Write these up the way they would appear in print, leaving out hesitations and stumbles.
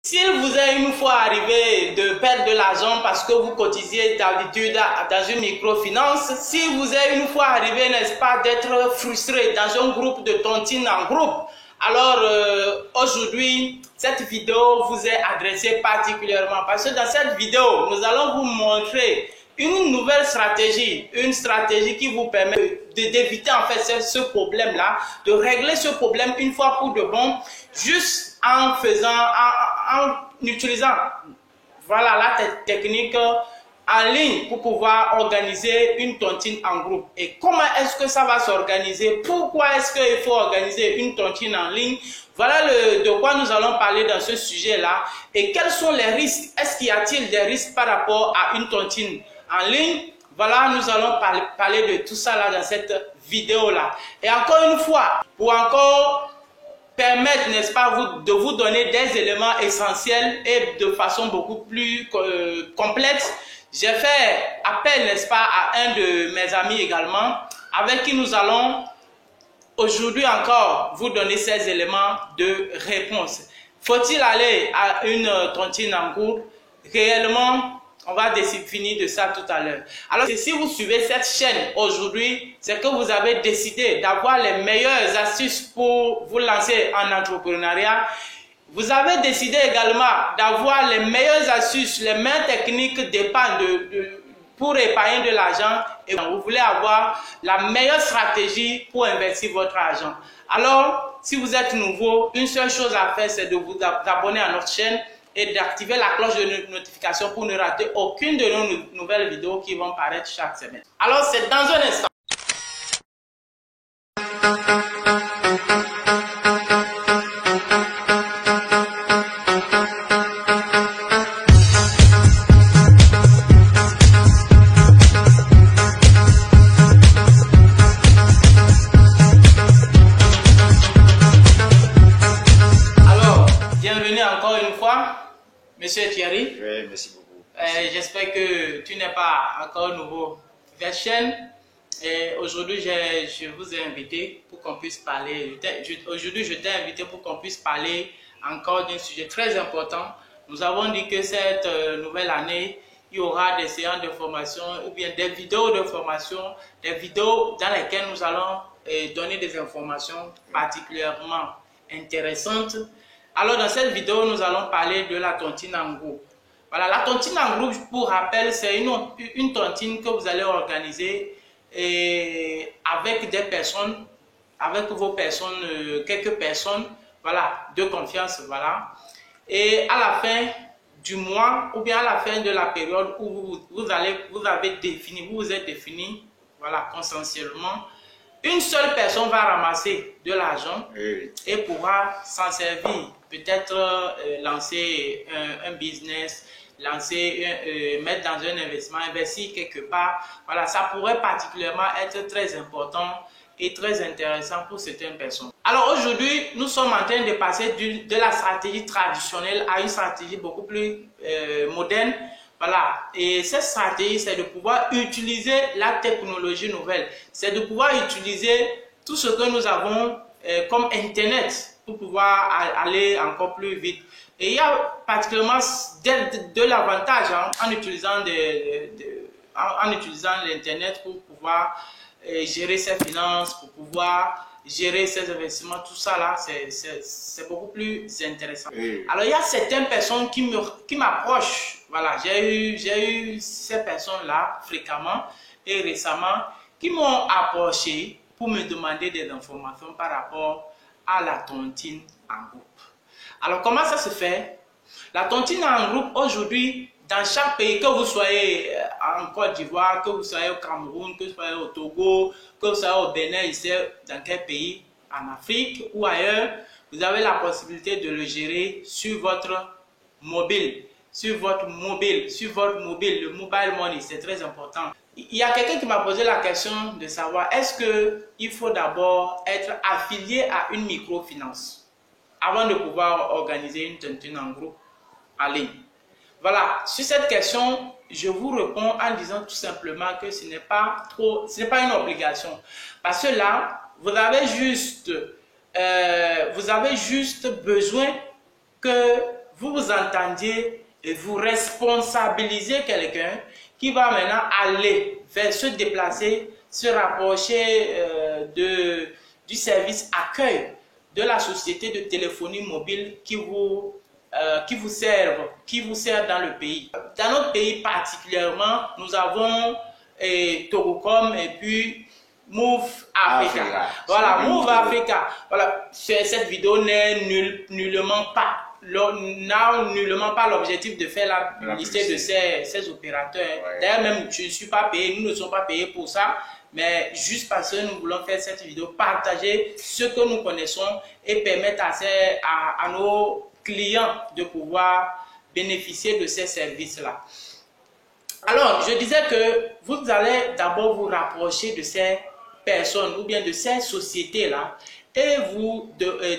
S'il vous est une fois arrivé de perdre de l'argent parce que vous cotisiez d'habitude dans une microfinance, si vous est une fois arrivé, n'est-ce pas, d'être frustré dans un groupe de tontines en groupe, alors aujourd'hui, cette vidéo vous est adressée particulièrement parce que dans cette vidéo, nous allons vous montrer une nouvelle stratégie, une stratégie qui vous permet d'éviter en fait ce problème-là, de régler ce problème une fois pour de bon, juste en utilisant voilà, la technique en ligne pour pouvoir organiser une tontine en groupe. Et comment est-ce que ça va s'organiser? Pourquoi est-ce qu'il faut organiser une tontine en ligne? Voilà de quoi nous allons parler dans ce sujet-là. Et quels sont les risques? Est-ce qu'il y a-t-il des risques par rapport à une tontine en ligne? Voilà, nous allons parler de tout ça là dans cette vidéo-là. Et encore une fois, pour encore permettre, n'est-ce pas, de vous donner des éléments essentiels et de façon beaucoup plus complexe, j'ai fait appel, n'est-ce pas, à un de mes amis également, avec qui nous allons aujourd'hui encore vous donner ces éléments de réponse. Faut-il aller à une tontine en groupe? Réellement, on va définir de ça tout à l'heure. Alors, si vous suivez cette chaîne aujourd'hui, c'est que vous avez décidé d'avoir les meilleures astuces pour vous lancer en entrepreneuriat. Vous avez décidé également d'avoir les meilleures astuces, les meilleures techniques d'épargne pour épargner de l'argent. Et vous voulez avoir la meilleure stratégie pour investir votre argent. Alors, si vous êtes nouveau, une seule chose à faire, c'est de vous abonner à notre chaîne et d'activer la cloche de notification pour ne rater aucune de nos nouvelles vidéos qui vont paraître chaque semaine. Alors, c'est dans un instant. Alors, bienvenue encore une fois. Monsieur Thierry, oui, merci beaucoup. J'espère que tu n'es pas encore nouveau sur la chaîne. Aujourd'hui, je vous ai invité pour qu'on puisse parler. Aujourd'hui, je t'ai invité pour qu'on puisse parler encore d'un sujet très important. Nous avons dit que cette nouvelle année, il y aura des séances de formation ou bien des vidéos de formation, des vidéos dans lesquelles nous allons donner des informations particulièrement intéressantes. Alors, dans cette vidéo, nous allons parler de la tontine en groupe. Voilà, la tontine en groupe, pour rappel, c'est une tontine que vous allez organiser avec des personnes, avec vos personnes, quelques personnes, voilà, de confiance, voilà. Et à la fin du mois, ou bien à la fin de la période où vous êtes défini, voilà, consensuellement, une seule personne va ramasser de l'argent et pourra s'en servir, peut-être lancer un business, mettre dans un investissement, investir quelque part. Voilà, ça pourrait particulièrement être très important et très intéressant pour certaines personnes. Alors aujourd'hui, nous sommes en train de passer de la stratégie traditionnelle à une stratégie beaucoup plus moderne. Voilà, et cette stratégie, c'est de pouvoir utiliser la technologie nouvelle. C'est de pouvoir utiliser tout ce que nous avons comme Internet pour pouvoir aller encore plus vite. Et il y a particulièrement de l'avantage en utilisant l'Internet pour pouvoir gérer ses finances, pour pouvoir gérer ses investissements, tout ça là, c'est beaucoup plus intéressant. Alors il y a certaines personnes qui m'approchent, voilà, j'ai eu ces personnes là fréquemment et récemment qui m'ont approché pour me demander des informations par rapport à la tontine en groupe. Alors comment ça se fait? La tontine en groupe aujourd'hui, dans chaque pays, que vous soyez en Côte d'Ivoire, que vous soyez au Cameroun, que vous soyez au Togo, que vous soyez au Bénin, ici, dans quel pays, en Afrique ou ailleurs, vous avez la possibilité de le gérer sur votre mobile. Le mobile money, c'est très important. Il y a quelqu'un qui m'a posé la question de savoir, est-ce qu'il faut d'abord être affilié à une microfinance avant de pouvoir organiser une tontine en groupe en ligne? Voilà, sur cette question, je vous réponds en disant tout simplement que ce n'est pas une obligation. Parce que là, vous avez juste besoin que vous vous entendiez et vous responsabilisez quelqu'un qui va maintenant aller vers se déplacer, se rapprocher du service accueil de la société de téléphonie mobile qui vous sert dans le pays. Dans notre pays particulièrement, nous avons Togocom et puis Move Africa. Voilà, Move Africa. Voilà, cette vidéo n'est nullement pas l'objectif de faire la publicité de ces opérateurs. Ouais. D'ailleurs, même je ne suis pas payé, nous ne sommes pas payés pour ça, mais juste parce que nous voulons faire cette vidéo, partager ce que nous connaissons et permettre à nos clients de pouvoir bénéficier de ces services-là. Alors, je disais que vous allez d'abord vous rapprocher de ces personnes ou bien de ces sociétés-là et vous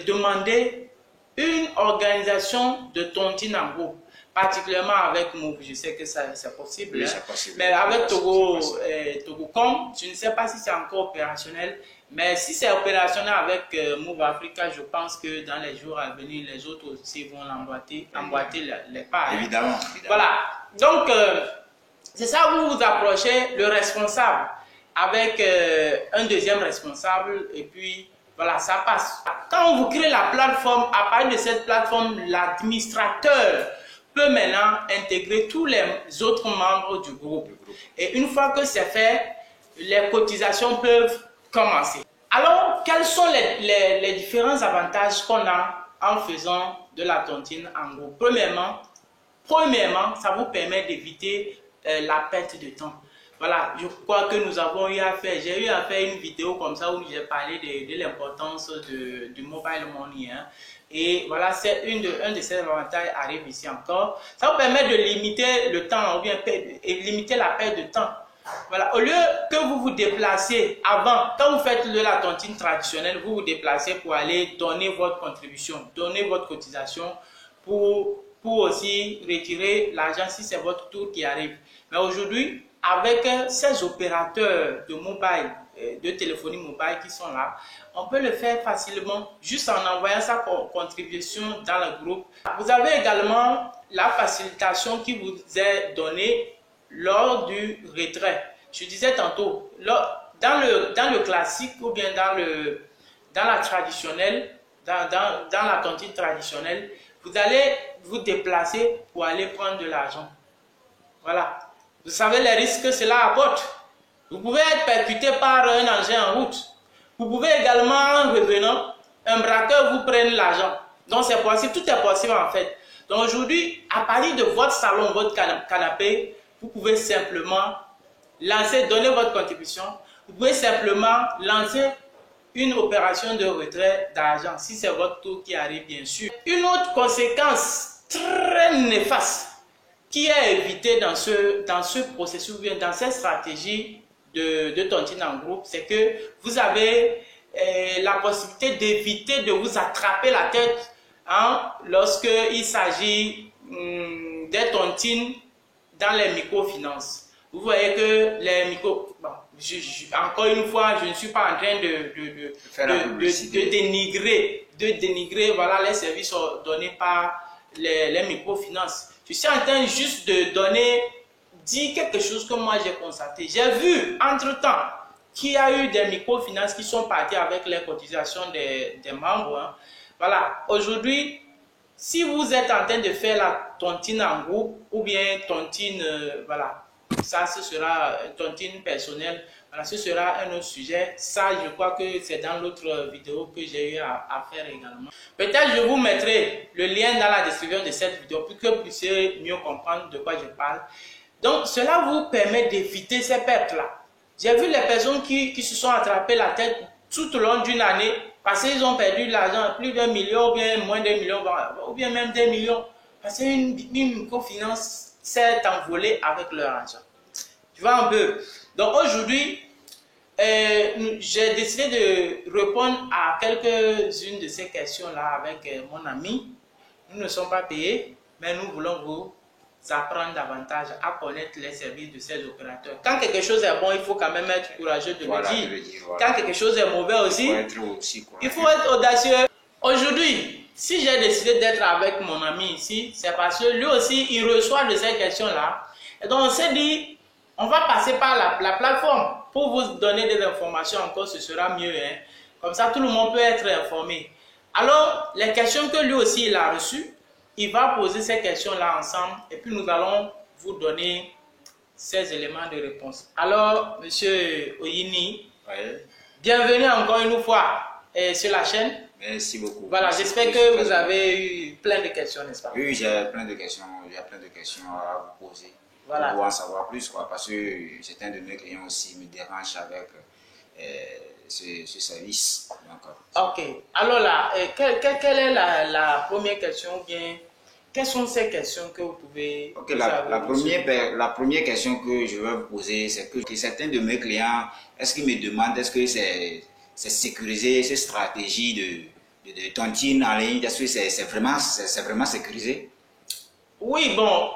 demander une organisation de tontine en groupe, particulièrement avec Move. Je sais que c'est possible, oui, c'est possible, mais avec Togocom, je ne sais pas si c'est encore opérationnel, mais si c'est opérationnel avec Move Africa, je pense que dans les jours à venir, les autres aussi vont emboîter les pas. Évidemment. Voilà, donc c'est ça, vous vous approchez le responsable avec un deuxième responsable et puis voilà, ça passe. Quand vous créez la plateforme, à partir de cette plateforme, l'administrateur peut maintenant intégrer tous les autres membres du groupe. Et une fois que c'est fait, les cotisations peuvent commencer. Alors, quels sont les différents avantages qu'on a en faisant de la tontine en groupe? Premièrement, ça vous permet d'éviter la perte de temps. Voilà, je crois que nous avons eu à faire, j'ai eu à faire une vidéo comme ça où j'ai parlé de l'importance du mobile money. Hein. Et voilà, c'est un de ces avantages arrive ici encore. Ça vous permet de limiter le temps ou bien limiter la perte de temps. Voilà, au lieu que vous vous déplacez avant, quand vous faites de la tontine traditionnelle, vous vous déplacez pour aller donner votre contribution, donner votre cotisation pour aussi retirer l'argent si c'est votre tour qui arrive. Mais aujourd'hui, avec ces opérateurs de mobile, de téléphonie mobile qui sont là, on peut le faire facilement juste en envoyant sa contribution dans le groupe. Vous avez également la facilitation qui vous est donnée lors du retrait. Je disais tantôt, dans le classique ou bien dans la traditionnelle, dans la tontine traditionnelle, vous allez vous déplacer pour aller prendre de l'argent. Voilà. Vous savez les risques que cela apporte. Vous pouvez être percuté par un engin en route. Vous pouvez également, en revenant, un braqueur vous prenne l'argent. Donc c'est possible, tout est possible en fait. Donc aujourd'hui, à partir de votre salon, votre canapé, vous pouvez simplement donner votre contribution. Vous pouvez simplement lancer une opération de retrait d'argent, si c'est votre tour qui arrive bien sûr. Une autre conséquence très néfaste qui est évité dans ce processus, bien dans cette stratégie de tontine en groupe, c'est que vous avez la possibilité d'éviter de vous attraper la tête lorsqu'il s'agit des tontines dans les microfinances. Vous voyez que les micro... Bon, encore une fois, je ne suis pas en train de dénigrer voilà, les services donnés par les microfinances. Je suis en train juste de dire quelque chose que moi j'ai constaté. J'ai vu entre-temps qu'il y a eu des microfinances qui sont partis avec les cotisations des membres. Hein. Voilà, aujourd'hui, si vous êtes en train de faire la tontine en groupe ou bien tontine, voilà, ça ce sera tontine personnelle, voilà, ce sera un autre sujet. Ça, je crois que c'est dans l'autre vidéo que j'ai eu à faire également. Peut-être je vous mettrai le lien dans la description de cette vidéo pour que vous puissiez mieux comprendre de quoi je parle. Donc, cela vous permet d'éviter ces pertes-là. J'ai vu les personnes qui se sont attrapées la tête tout au long d'une année parce qu'ils ont perdu de l'argent, plus d'1 million ou bien moins d'1 million, ou bien même des millions. Parce qu'une microfinance s'est envolée avec leur argent. Tu vois un peu. Donc aujourd'hui, j'ai décidé de répondre à quelques-unes de ces questions-là avec mon ami. Nous ne sommes pas payés, mais nous voulons vous apprendre davantage à connaître les services de ces opérateurs. Quand quelque chose est bon, il faut quand même être courageux de le dire. Voilà. Quand quelque chose est mauvais aussi, il faut être audacieux. Aujourd'hui, si j'ai décidé d'être avec mon ami ici, c'est parce que lui aussi, il reçoit de ces questions-là. Et donc, on s'est dit, on va passer par la plateforme pour vous donner des informations encore, ce sera mieux. Hein. Comme ça, tout le monde peut être informé. Alors, les questions que lui aussi, il a reçues, il va poser ces questions-là ensemble et puis nous allons vous donner ces éléments de réponse. Alors, Monsieur Oyini, bienvenue encore une fois sur la chaîne. Merci beaucoup. Voilà, j'espère que vous avez eu plein de questions, n'est-ce pas? Oui, j'ai plein de questions. Il y a plein de questions à vous poser. Voilà. Pour en savoir plus, quoi, parce que certains de mes clients aussi me dérangent avec ce service. Donc, ok. Alors là, quelle est la première question ou bien quelles sont ces questions que vous pouvez... Ok, la première question que je vais vous poser, c'est que certains de mes clients, est-ce qu'ils me demandent, est-ce que c'est sécurisé, cette stratégie de tontine en ligne, est-ce que c'est vraiment sécurisé? Oui, bon,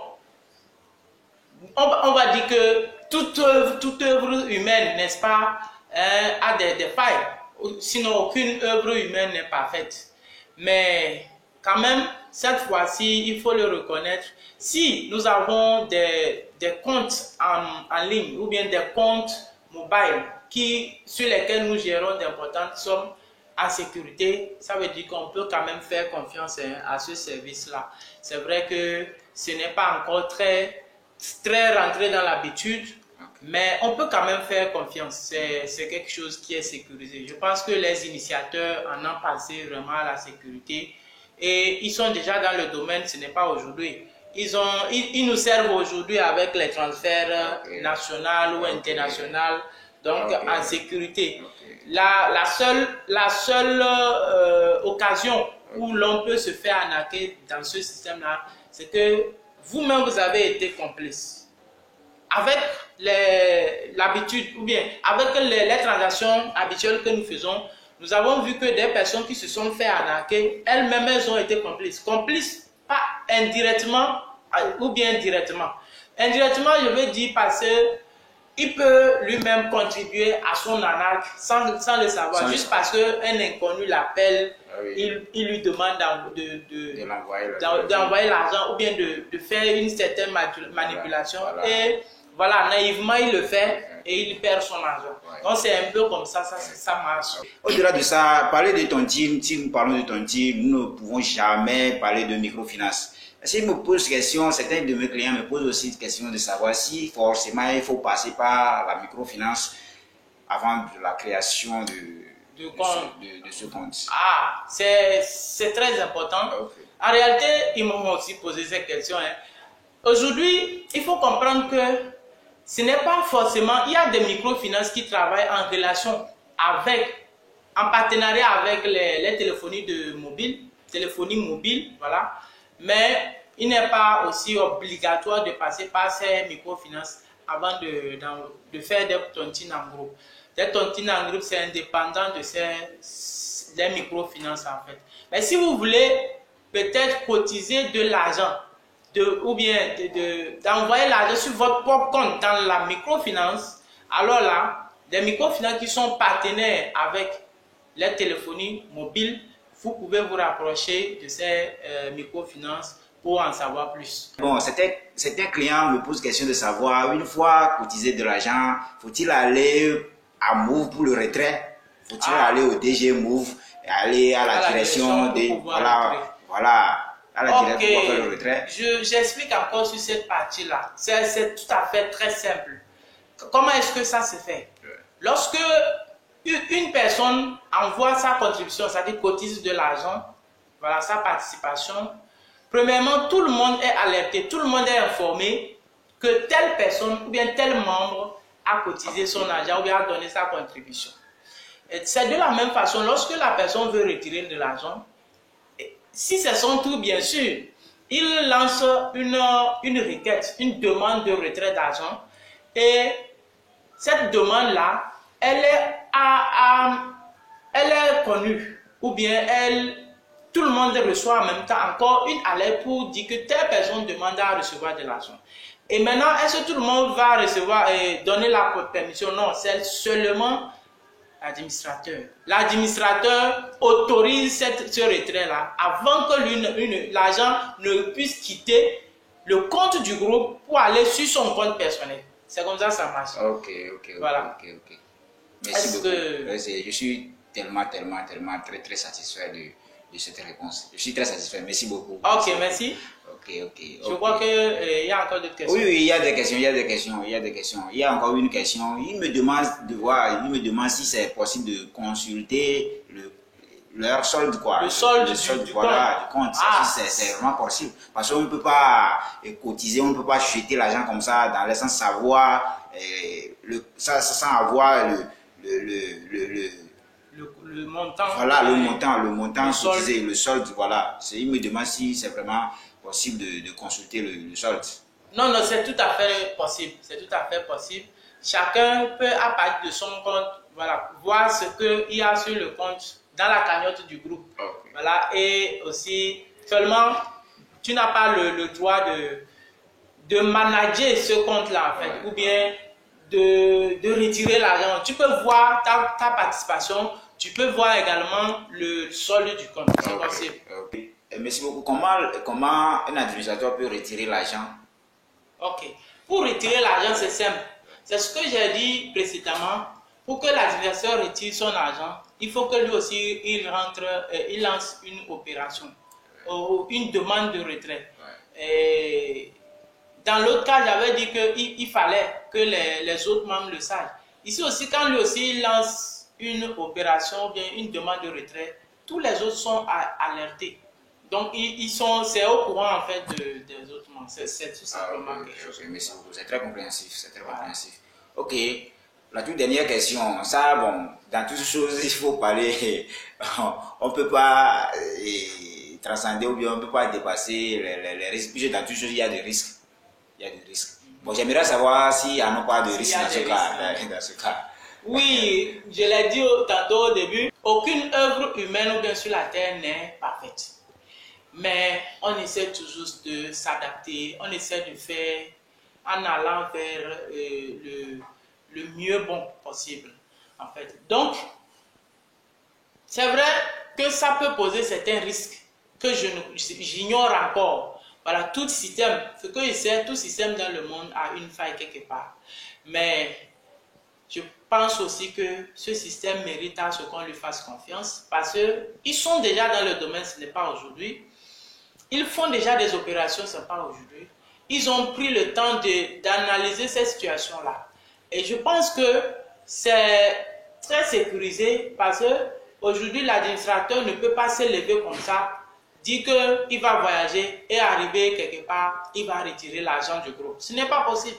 on va dire que toute œuvre humaine, n'est-ce pas, a des failles. Sinon, aucune œuvre humaine n'est parfaite. Mais quand même, cette fois-ci, il faut le reconnaître. Si nous avons des comptes en ligne ou bien des comptes mobiles sur lesquels nous gérons d'importantes sommes en sécurité, ça veut dire qu'on peut quand même faire confiance à ce service-là. C'est vrai que ce n'est pas encore très rentré dans l'habitude, mais on peut quand même faire confiance. C'est quelque chose qui est sécurisé. Je pense que les initiateurs en ont passé vraiment à la sécurité et ils sont déjà dans le domaine, ce n'est pas aujourd'hui. Ils nous servent aujourd'hui avec les transferts nationaux ou internationaux, donc en sécurité. La seule occasion où l'on peut se faire arnaquer dans ce système-là, c'est que vous-même, vous avez été complice. Avec l'habitude, ou bien avec les transactions habituelles que nous faisons, nous avons vu que des personnes qui se sont fait arnaquer, elles-mêmes, elles ont été complices. Complices, pas indirectement ou bien directement. Indirectement, je veux dire parce qu'il peut lui-même contribuer à son arnaque sans le savoir, juste parce qu'un inconnu l'appelle, il lui demande d'envoyer l'argent ou bien de faire une certaine manipulation. Voilà. Et voilà, naïvement, il le fait et il perd son argent. Donc, c'est un peu comme ça, ça marche. Au-delà de ça, parler de tontine, si nous parlons de tontine, nous ne pouvons jamais parler de microfinance. S'ils me posent question, certains de mes clients me posent aussi une question de savoir si forcément il faut passer par la microfinance avant la création de ce compte. Ah, c'est très important. Okay. En réalité, ils m'ont aussi posé cette question. Hein. Aujourd'hui, il faut comprendre que ce n'est pas forcément... Il y a des microfinances qui travaillent en relation en partenariat avec les téléphonie mobile, voilà. Mais il n'est pas aussi obligatoire de passer par ces microfinances avant de faire des tontines en groupe. Les tontines en groupe, c'est indépendant de des microfinances en fait. Mais si vous voulez peut-être cotiser de l'argent, ou bien d'envoyer l'argent sur votre propre compte dans la microfinance, alors là, des microfinances qui sont partenaires avec les téléphonies mobiles, vous pouvez vous rapprocher de ces microfinances pour en savoir plus. Bon, certains clients me posent question de savoir, une fois cotisé de l'argent, faut-il aller à Move pour le retrait? Faut-il aller au DG Move et aller à la direction des... Voilà. À la direction pour faire le retrait. J'explique encore sur cette partie-là. C'est tout à fait très simple. Comment est-ce que ça se fait? Lorsque une personne envoie sa contribution, c'est-à-dire cotise de l'argent, voilà sa participation, premièrement, tout le monde est alerté, tout le monde est informé que telle personne ou bien tel membre a cotisé son argent ou bien a donné sa contribution. C'est de la même façon, lorsque la personne veut retirer de l'argent, si c'est son tour, bien sûr, il lance une requête, une demande de retrait d'argent. Et cette demande-là, elle est connue. Ou bien tout le monde reçoit en même temps encore une alerte pour dire que telle personne demande à recevoir de l'argent. Et maintenant, est-ce que tout le monde va recevoir et donner la permission? Non, c'est seulement l'administrateur. L'administrateur autorise ce retrait-là avant que l'agent ne puisse quitter le compte du groupe pour aller sur son compte personnel. C'est comme ça que ça marche. Ok. Voilà. Ok. Merci beaucoup. Je suis tellement très satisfait de cette réponse. Je suis très satisfait. Merci beaucoup. Ok, merci. Ok. Je crois qu'il y a encore d'autres questions. Oui, il y a des questions. Il y a encore une question. Il me demande si c'est possible de consulter leur solde, quoi. Le solde du compte. C'est vraiment possible. Parce qu'on ne peut pas cotiser, on ne peut pas jeter l'argent comme ça dans le sens savoir, sans avoir le montant. Voilà, le montant cotisé, le solde, voilà. Il me demande si c'est vraiment possible de consulter le solde. Non, c'est tout à fait possible. C'est tout à fait possible. Chacun peut, à partir de son compte, voilà, voir ce qu'il y a sur le compte dans la cagnotte du groupe. Okay. Voilà, et aussi, seulement, tu n'as pas le droit de manager ce compte-là, en fait, ou bien de retirer l'argent. Tu peux voir ta participation, tu peux voir également le solde du compte. C'est possible. Okay. Merci beaucoup. Comment un administrateur peut retirer l'argent? Ok. Pour retirer l'argent, c'est simple. C'est ce que j'ai dit précédemment. Pour que l'administrateur retire son argent, il faut que lui aussi, il lance une opération, ou une demande de retrait. Et dans l'autre cas, j'avais dit qu'il fallait que les autres membres le sachent. Ici aussi, quand lui aussi il lance une opération ou bien une demande de retrait, tous les autres sont alertés. Donc, c'est au courant en fait des autres membres. C'est tout simplement quelque chose. Merci beaucoup. C'est très compréhensif. Ok. La toute dernière question, ça, bon, dans toutes choses, il faut parler, on ne peut pas transcender ou bien on ne peut pas dépasser les risques. Puisque dans toutes choses, il y a des risques. Bon, j'aimerais savoir s'il n'y a pas de risques dans ce cas. Oui, je l'ai dit tantôt au début, aucune œuvre humaine ou bien sur la terre n'est parfaite. Mais on essaie toujours de s'adapter, on essaie de faire en allant vers le mieux bon possible, en fait. Donc, c'est vrai que ça peut poser certains risques que j'ignore encore. Voilà, tout système, ce que je sais, tout système dans le monde a une faille quelque part. Mais je pense aussi que ce système mérite à ce qu'on lui fasse confiance parce qu'ils sont déjà dans le domaine, ce n'est pas aujourd'hui. Ils font déjà des opérations, ce n'est pas aujourd'hui. Ils ont pris le temps d'analyser cette situation-là. Et je pense que c'est très sécurisé parce qu'aujourd'hui, l'administrateur ne peut pas se lever comme ça, dire qu'il va voyager et arriver quelque part, il va retirer l'argent du groupe. Ce n'est pas possible.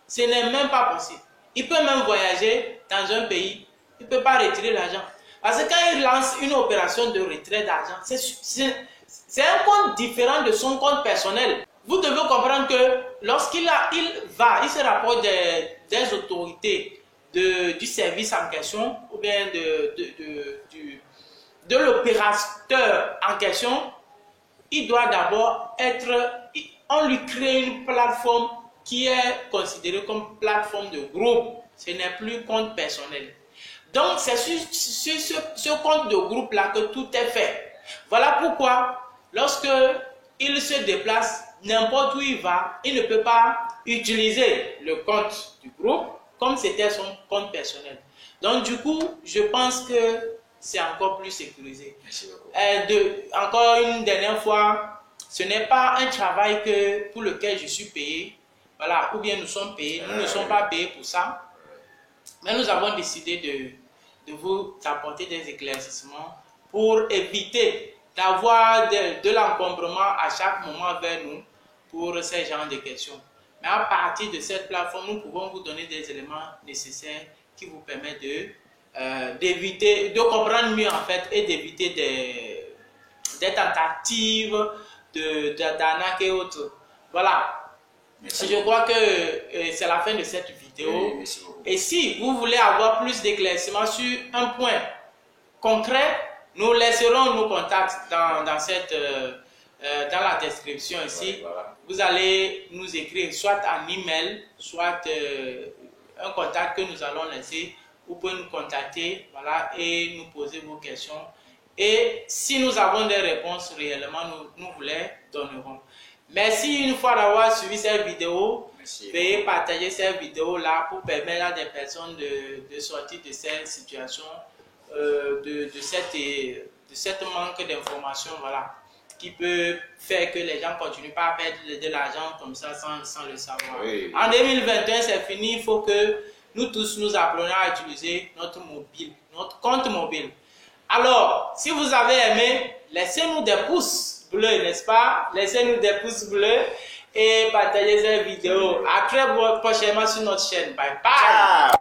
Ce n'est même pas possible. Il peut même voyager dans un pays, il ne peut pas retirer l'argent. Parce que quand il lance une opération de retrait d'argent, c'est un compte différent de son compte personnel. Vous devez comprendre que lorsqu'il il se rapporte des autorités du service en question ou bien de l'opérateur en question, il doit d'abord on lui crée une plateforme qui est considérée comme plateforme de groupe. Ce n'est plus compte personnel. Donc c'est sur ce compte de groupe-là que tout est fait. Voilà pourquoi lorsque il se déplace, n'importe où il va, il ne peut pas utiliser le compte du groupe comme c'était son compte personnel. Donc du coup, je pense que c'est encore plus sécurisé. Merci beaucoup. Encore une dernière fois, ce n'est pas un travail pour lequel je suis payé, voilà, ou bien nous sommes payés, nous ne sommes pas payés pour ça, mais nous avons décidé de vous apporter des éclaircissements pour éviter d'avoir de l'encombrement à chaque moment vers nous pour ces genres de questions. Mais à partir de cette plateforme, nous pouvons vous donner des éléments nécessaires qui vous permettent de comprendre mieux en fait et d'éviter des tentatives d'arnaque et autres. Voilà. Merci. Je crois que c'est la fin de cette vidéo. Oui, et si vous voulez avoir plus d'éclaircissements sur un point concret, nous laisserons nos contacts dans la description ici. Voilà. Vous allez nous écrire soit en email, soit un contact que nous allons laisser, vous pouvez nous contacter, voilà, et nous poser vos questions. Et si nous avons des réponses réellement, nous vous les donnerons. Merci une fois d'avoir suivi cette vidéo. Veuillez partager cette vidéo-là pour permettre à des personnes de sortir de cette situation, de cette manque d'informations, voilà, qui peut faire que les gens continuent pas à perdre de l'argent comme ça sans le savoir. Oui. En 2021, c'est fini. Il faut que nous tous nous apprenions à utiliser notre compte mobile. Alors, si vous avez aimé, laissez-nous des pouces bleus, n'est-ce pas? Laissez-nous des pouces bleus et partagez cette vidéo. À très prochainement sur notre chaîne. Bye bye!